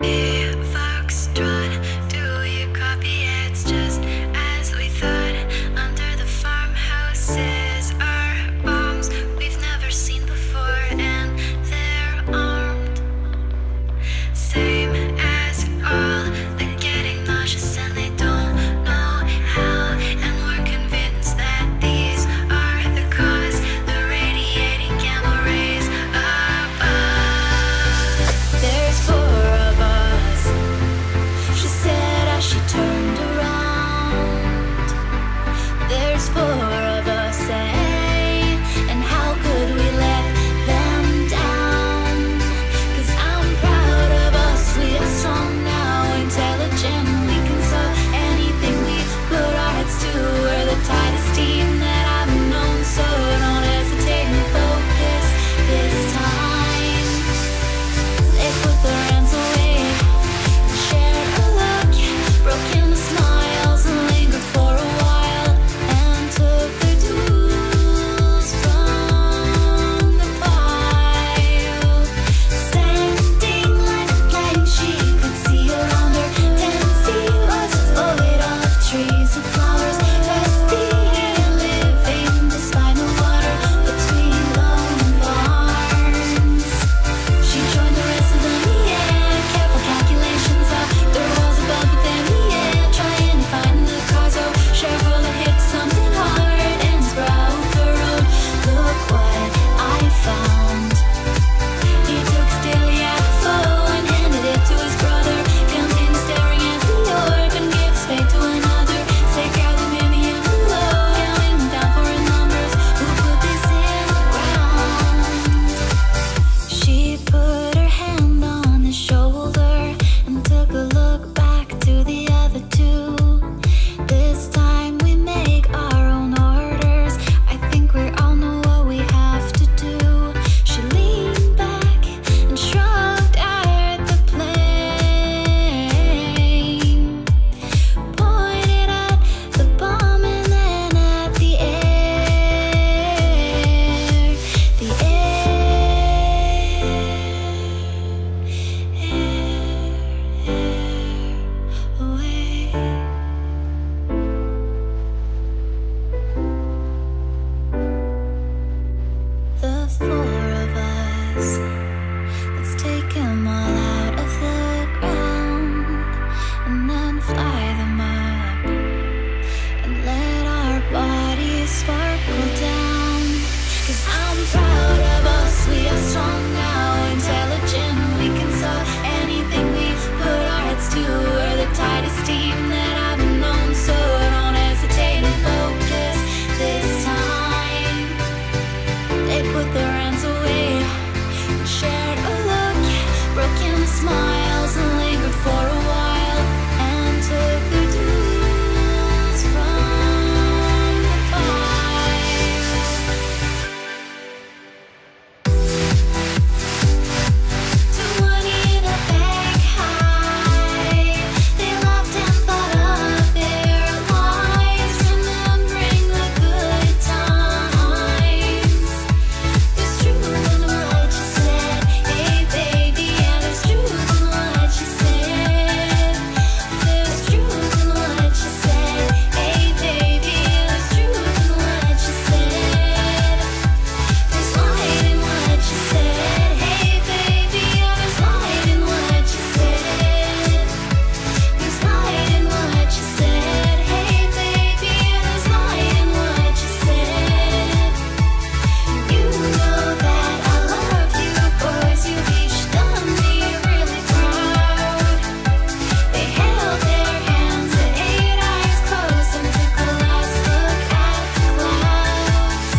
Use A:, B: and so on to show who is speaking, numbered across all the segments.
A: Foxtrot, do you copy? It's just as we thought. Under the farmhouses are bombs we've never seen before, and they're armed. Same as all, they're getting nauseous and they don't know how. And we're convinced that these are the cause, the radiating gamma rays above. There's four of us, she said as she turned around. There's four of us, and how could we let them down? 'Cause I'm proud of us, we are strong now, intelligent, we can solve anything we put our heads to. We're the tightest team that I've known, so don't hesitate and focus this time. They put their hands away, shared a look, broke into smiles and lingered for a while, and took their tools from the pile. Standing like a plank, she could see around her. 10 feet was void of trees and flowers, thirsty and living despite no water between lone barns. She joined the rest of them, yeah, careful calculations of the walls above, but then, yeah, trying to find the cause. Oh, Cheryl hit something hard and sprout the road. Look what I found. He took his daily apple and handed it to his brother. Continued staring at the orb and gave his fate to another. Say, girl, the baby in below, counting down for his numbers. Who put this in the ground? She put her hand on his shoulder and took a look back to the other two. This time we make our own orders. I think we all know what we have to do. She leaned back and shrugged at the plane, pointed at the bomb and then at the air. The away. The four of us, let's take 'em all out of the ground and then fly them up and let our bodies sparkle down. 'Cause I'm proud of us, we are strong now, intelligent, we can solve anything we put our heads to. We're the tightest team that I've known, so don't hesitate and focus this time. They put their hands away, shared a look, broke into smiles and lingered for a while, and took their tools from the pile. Too money in a bag high, they laughed and thought of their lives, remembering the good times. There's truth in what you said, hey baby, and there's truth in what you said. There's truth in what you said, hey baby, there's truth in what you said. There's light in what you said, hey baby, there's light in what you said. There's light in what you said, hey baby, there's light in what you said. You know that I love you, boys, you've each done me really proud. They held their hands at 8 eyes closed and took a last look at the clouds.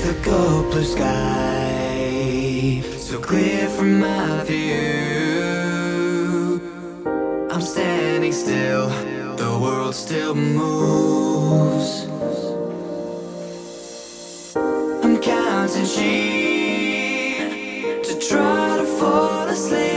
B: The cold blue sky, so clear from my view. standing still, the world still moves. I'm counting sheep to try to fall asleep.